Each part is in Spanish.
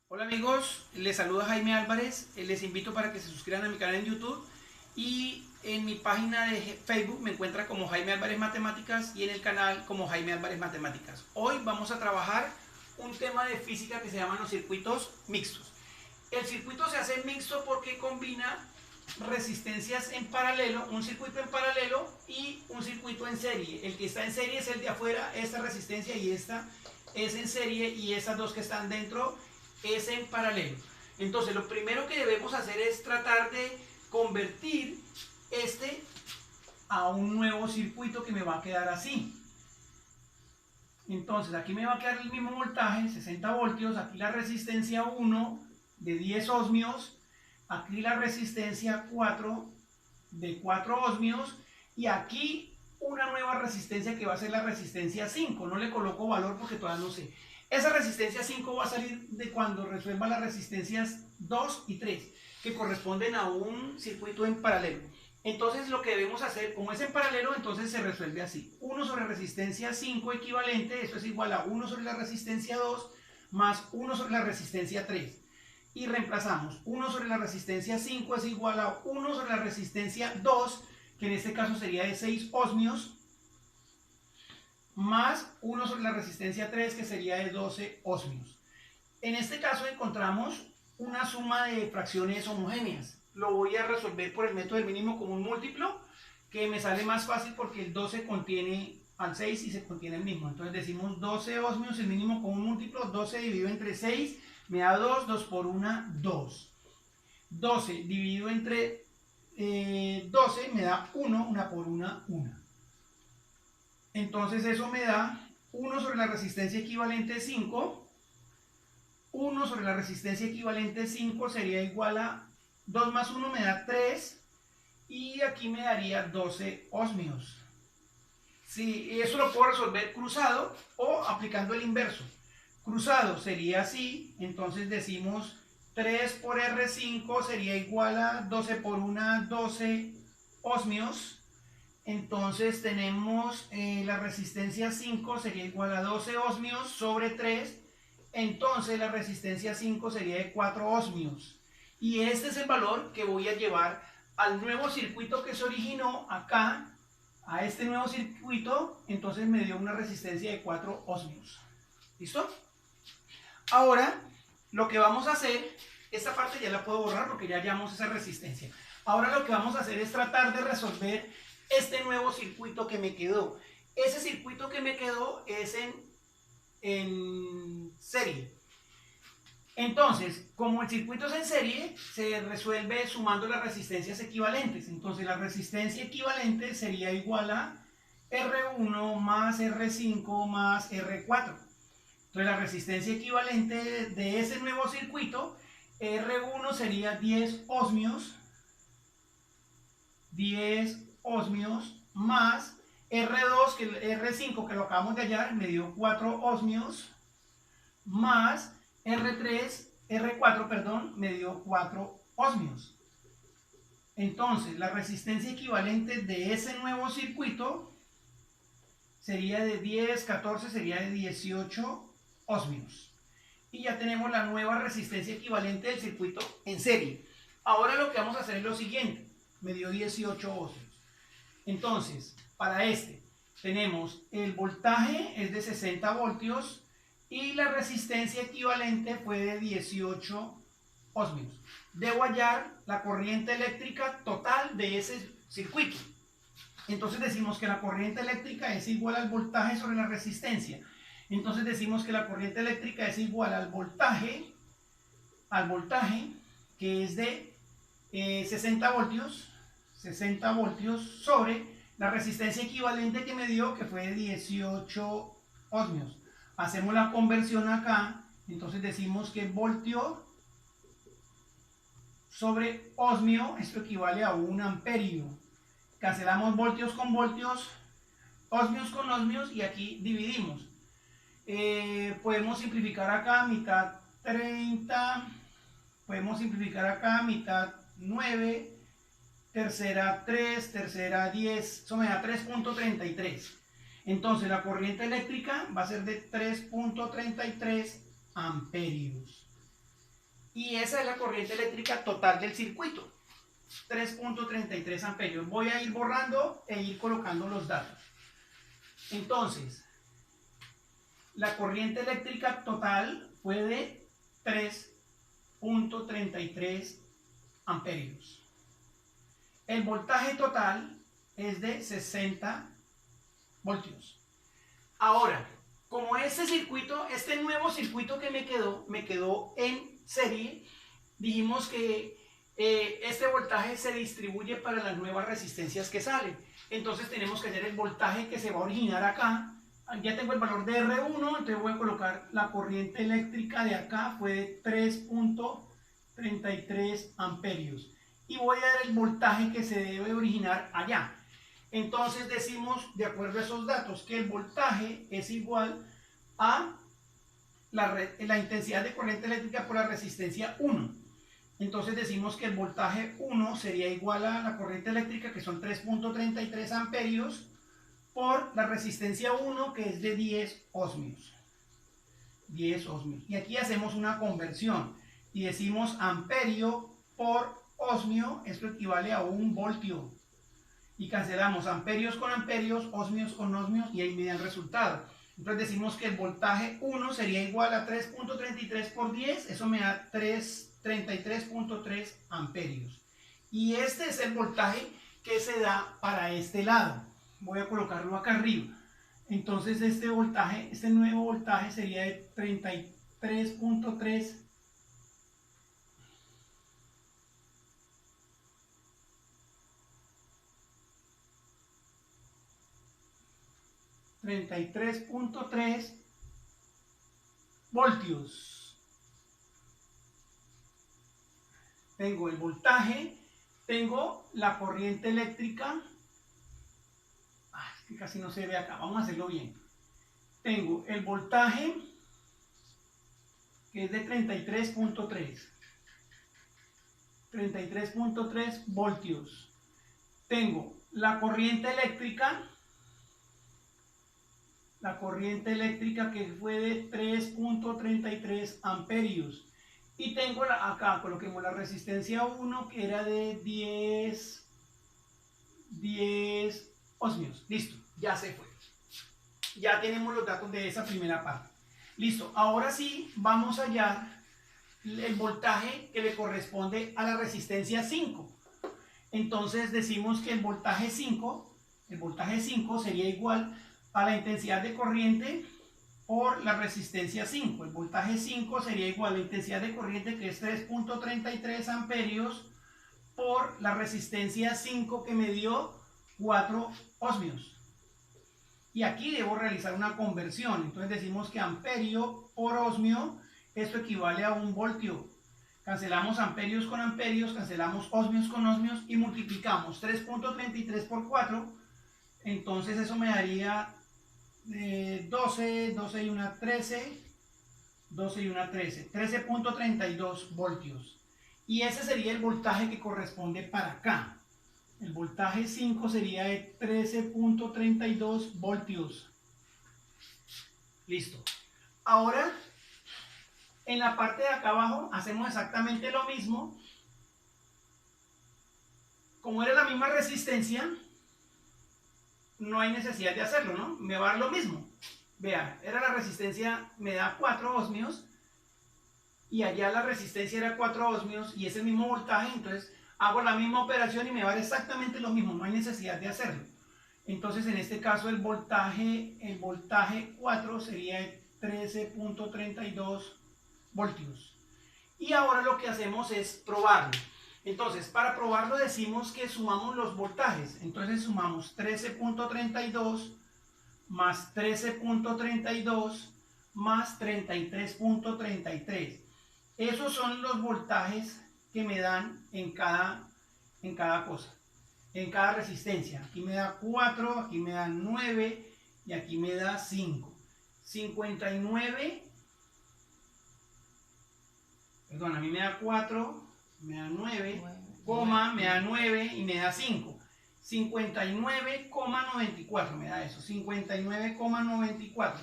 Hola amigos, les saluda Jaime Álvarez, les invito para que se suscriban a mi canal en YouTube y en mi página de Facebook me encuentra como Jaime Álvarez Matemáticas y en el canal como Jaime Álvarez Matemáticas. Hoy vamos a trabajar un tema de física que se llaman los circuitos mixtos. El circuito se hace mixto porque combina resistencias en paralelo, un circuito en paralelo y un circuito en serie. El que está en serie es el de afuera, esta resistencia y esta es en serie y estas dos que están dentro es en paralelo. Entonces lo primero que debemos hacer es tratar de convertir este a un nuevo circuito que me va a quedar así. Entonces aquí me va a quedar el mismo voltaje, 60 voltios, aquí la resistencia 1 de 10 ohmios, aquí la resistencia 4 de 4 ohmios y aquí una nueva resistencia que va a ser la resistencia 5. No le coloco valor porque todavía no sé. Esa resistencia 5 va a salir de cuando resuelva las resistencias 2 y 3, que corresponden a un circuito en paralelo. Entonces lo que debemos hacer, como es en paralelo, entonces se resuelve así. 1 sobre resistencia 5 equivalente, esto es igual a 1 sobre la resistencia 2 más 1 sobre la resistencia 3. Y reemplazamos 1 sobre la resistencia 5 es igual a 1 sobre la resistencia 2, que en este caso sería de 6 ohmios, más 1 sobre la resistencia 3, que sería de 12 ohmios. En este caso encontramos una suma de fracciones homogéneas. Lo voy a resolver por el método del mínimo común múltiplo, que me sale más fácil porque el 12 contiene al 6 y se contiene el mismo. Entonces decimos 12 ohmios, el mínimo común múltiplo, 12 dividido entre 6 me da 2, 2 por 1, 2. 12 dividido entre 12 me da 1, 1 por 1, 1. Entonces eso me da 1 sobre la resistencia equivalente 5. 1 sobre la resistencia equivalente 5 sería igual a 2 más 1 me da 3 y aquí me daría 12 ohmios. Sí, eso lo puedo resolver cruzado o aplicando el inverso. Cruzado sería así, entonces decimos 3 por R5 sería igual a 12 por 1, 12 ohmios. Entonces tenemos la resistencia 5 sería igual a 12 ohmios sobre 3. Entonces la resistencia 5 sería de 4 ohmios. Y este es el valor que voy a llevar al nuevo circuito que se originó acá, a este nuevo circuito. Entonces me dio una resistencia de 4 ohmios. ¿Listo? Ahora lo que vamos a hacer, esta parte ya la puedo borrar porque ya hallamos esa resistencia. Ahora lo que vamos a hacer es tratar de resolver este nuevo circuito que me quedó. Ese circuito que me quedó es en serie. Entonces, como el circuito es en serie, se resuelve sumando las resistencias equivalentes. Entonces, la resistencia equivalente sería igual a R1 más R5 más R4. Entonces, la resistencia equivalente de ese nuevo circuito, R1 sería 10 ohmios, 10 ohmios más R2, R5 que lo acabamos de hallar, me dio 4 ohmios, más R4, perdón, me dio 4 ohmios. Entonces, la resistencia equivalente de ese nuevo circuito sería de 10, 14, sería de 18 ohmios. Y ya tenemos la nueva resistencia equivalente del circuito en serie. Ahora lo que vamos a hacer es lo siguiente. Me dio 18 ohmios. Entonces, para este, tenemos el voltaje es de 60 voltios y la resistencia equivalente fue de 18 ohmios. Debo hallar la corriente eléctrica total de ese circuito. Entonces decimos que la corriente eléctrica es igual al voltaje sobre la resistencia. Entonces decimos que la corriente eléctrica es igual al voltaje que es de 60 voltios sobre la resistencia equivalente que me dio, que fue de 18 ohmios. Hacemos la conversión acá, entonces decimos que voltio sobre ohmio, esto equivale a un amperio. Cancelamos voltios con voltios, ohmios con ohmios y aquí dividimos. Podemos simplificar acá mitad 30, podemos simplificar acá mitad 9, tercera 3, tercera 10, eso me da 3.33. Entonces la corriente eléctrica va a ser de 3.33 amperios. Y esa es la corriente eléctrica total del circuito, 3.33 amperios. Voy a ir borrando e ir colocando los datos. Entonces, la corriente eléctrica total fue de 3.33 amperios. El voltaje total es de 60 voltios. Ahora, como este circuito, este nuevo circuito que me quedó en serie, dijimos que este voltaje se distribuye para las nuevas resistencias que salen. Entonces tenemos que hacer el voltaje que se va a originar acá. Ya tengo el valor de R1, entonces voy a colocar la corriente eléctrica de acá, fue de 3.33 amperios. Y voy a dar el voltaje que se debe originar allá. Entonces decimos, de acuerdo a esos datos, que el voltaje es igual a la intensidad de corriente eléctrica por la resistencia 1. Entonces decimos que el voltaje 1 sería igual a la corriente eléctrica, que son 3.33 amperios, por la resistencia 1, que es de 10 ohmios. 10 ohmios. Y aquí hacemos una conversión y decimos amperio por ohmio, esto equivale a 1 voltio. Y cancelamos amperios con amperios, ohmios con ohmios, y ahí me da el resultado. Entonces decimos que el voltaje 1 sería igual a 3.33 por 10, eso me da 33.3 amperios. Y este es el voltaje que se da para este lado. Voy a colocarlo acá arriba. Entonces este voltaje, este nuevo voltaje sería de 33.3 voltios. Tengo el voltaje, tengo la corriente eléctrica. Es que casi no se ve acá, vamos a hacerlo bien. Tengo el voltaje, que es de 33.3 voltios. Tengo la corriente eléctrica que fue de 3.33 amperios. Y tengo acá, coloquemos la resistencia 1, que era de 10 ohmios. Listo, ya se fue. Ya tenemos los datos de esa primera parte. Listo, ahora sí vamos a hallar el voltaje que le corresponde a la resistencia 5. Entonces decimos que el voltaje 5 sería igual a la intensidad de corriente por la resistencia 5. El voltaje 5 sería igual a la intensidad de corriente, que es 3.33 amperios, por la resistencia 5, que me dio 4 ohmios. Y aquí debo realizar una conversión. Entonces decimos que amperio por ohmio, esto equivale a 1 voltio. Cancelamos amperios con amperios, cancelamos ohmios con ohmios y multiplicamos 3.33 por 4. Entonces eso me daría 12 y 1, 13, 13.32 voltios. Y ese sería el voltaje que corresponde para acá. El voltaje 5 sería de 13.32 voltios. Listo. Ahora, en la parte de acá abajo, hacemos exactamente lo mismo. Como era la misma resistencia, no hay necesidad de hacerlo, ¿no? Me va a dar lo mismo. Vean, era la resistencia, me da 4 ohmios, y allá la resistencia era 4 ohmios, y es el mismo voltaje, entonces hago la misma operación y me va a dar exactamente lo mismo, no hay necesidad de hacerlo. Entonces en este caso el voltaje 4 sería de 13.32 voltios. Y ahora lo que hacemos es probarlo. Entonces, para probarlo decimos que sumamos los voltajes. Entonces sumamos 13.32 más 13.32 más 33.33. Esos son los voltajes que me dan en cada cosa, en cada resistencia. Aquí me da 4, aquí me da 9 y aquí me da 5. 59, perdón, a mí me da 4, me da 9, me da 9 y me da 5. 59,94 me da eso, 59,94.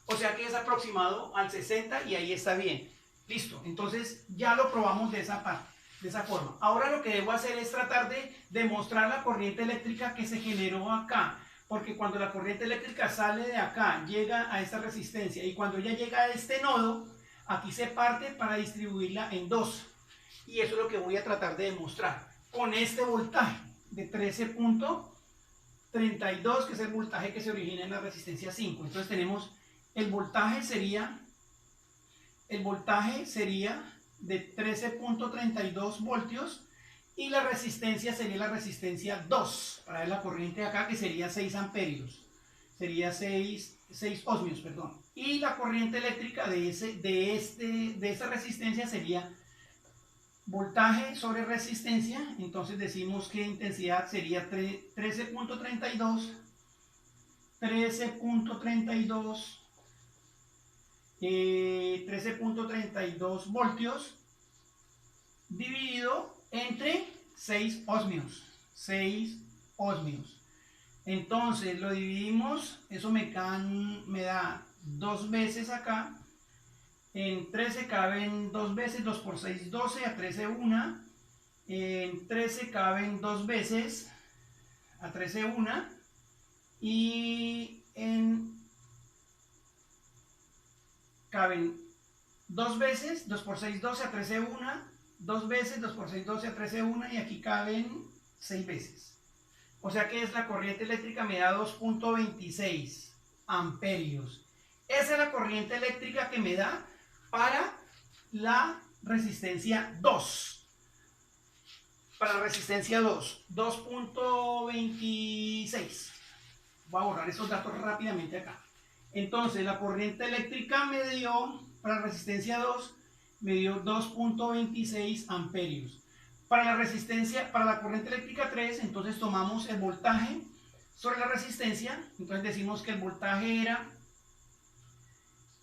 O sea que es aproximado al 60 y ahí está bien. Listo, entonces ya lo probamos de esa parte, de esa forma. Ahora lo que debo hacer es tratar de demostrar la corriente eléctrica que se generó acá, porque cuando la corriente eléctrica sale de acá, llega a esta resistencia, y cuando ya llega a este nodo, aquí se parte para distribuirla en dos. Y eso es lo que voy a tratar de demostrar con este voltaje de 13.32, que es el voltaje que se origina en la resistencia 5. Entonces tenemos, el voltaje sería de 13.32 voltios y la resistencia sería la resistencia 2, para ver la corriente de acá, que sería 6 amperios, sería 6 ohmios, perdón. Y la corriente eléctrica de esta resistencia sería voltaje sobre resistencia, entonces decimos que intensidad sería 13.32 voltios dividido entre 6 ohmios. Entonces lo dividimos, eso me da 2 veces acá. En 13 caben 2 veces, 2 por 6, 12, a 13, 1. En 13 caben 2 veces, a 13, 1. Y caben 2 veces, 2 por 6, 12, a 13, 1. 2 veces, 2 por 6, 12, a 13, 1. Y aquí caben 6 veces. O sea que es la corriente eléctrica, me da 2.26 amperios. Esa es la corriente eléctrica que me da para la resistencia 2. Para la resistencia 2, 2.26. Voy a borrar esos datos rápidamente acá. Entonces, la corriente eléctrica me dio, para la resistencia 2, me dio 2.26 amperios. Para la resistencia, para la corriente eléctrica 3, entonces tomamos el voltaje sobre la resistencia. Entonces decimos que el voltaje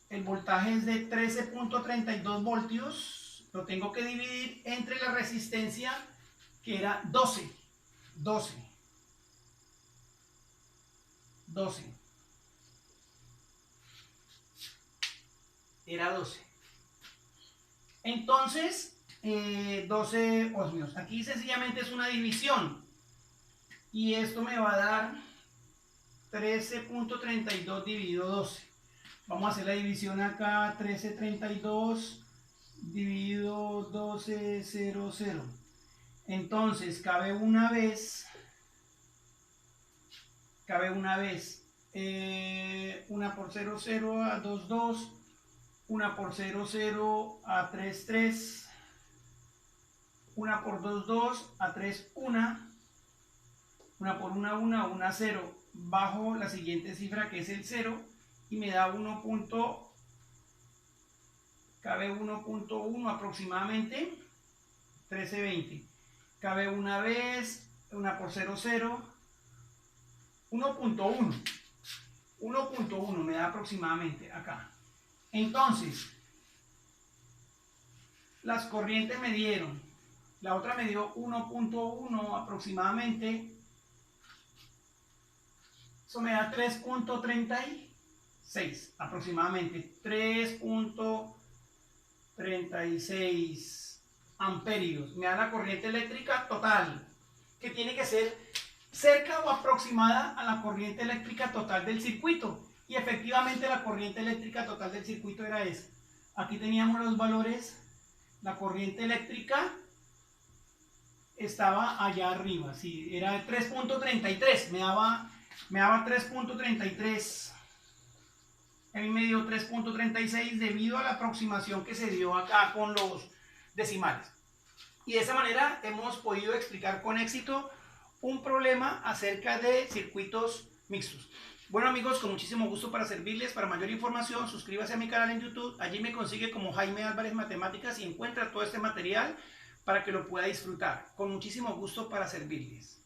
es de 13.32 voltios, lo tengo que dividir entre la resistencia, que era 12. Era 12. Entonces, 12 ohmios. Aquí sencillamente es una división. Y esto me va a dar 13.32 dividido 12. Vamos a hacer la división acá, 13.32 dividido 12.00. Entonces, cabe una vez, 1 por 0,0 a 2,2, 1 por 0,0 a 3,3, 1 por 2,2 a 3,1, 1 por 1, 1, 0. Bajo la siguiente cifra, que es el 0, y me da 1. Cabe 1.1 aproximadamente, 1320. Cabe una vez, 1 por 0,0, 1.1. 1.1 me da aproximadamente acá. Entonces, las corrientes me dieron, la otra me dio 1.1 aproximadamente. Eso me da 3.36 aproximadamente, 3.36 amperios. Me da la corriente eléctrica total, que tiene que ser cerca o aproximada a la corriente eléctrica total del circuito. Y efectivamente la corriente eléctrica total del circuito era esa. Aquí teníamos los valores. La corriente eléctrica estaba allá arriba, sí, era 3.33, me daba 3.33. A mí me dio 3.36 debido a la aproximación que se dio acá con los decimales. Y de esa manera hemos podido explicar con éxito un problema acerca de circuitos mixtos. Bueno amigos, con muchísimo gusto para servirles. Para mayor información, suscríbase a mi canal en YouTube. Allí me consigue como Jaime Álvarez Matemáticas y encuentra todo este material para que lo pueda disfrutar. Con muchísimo gusto para servirles.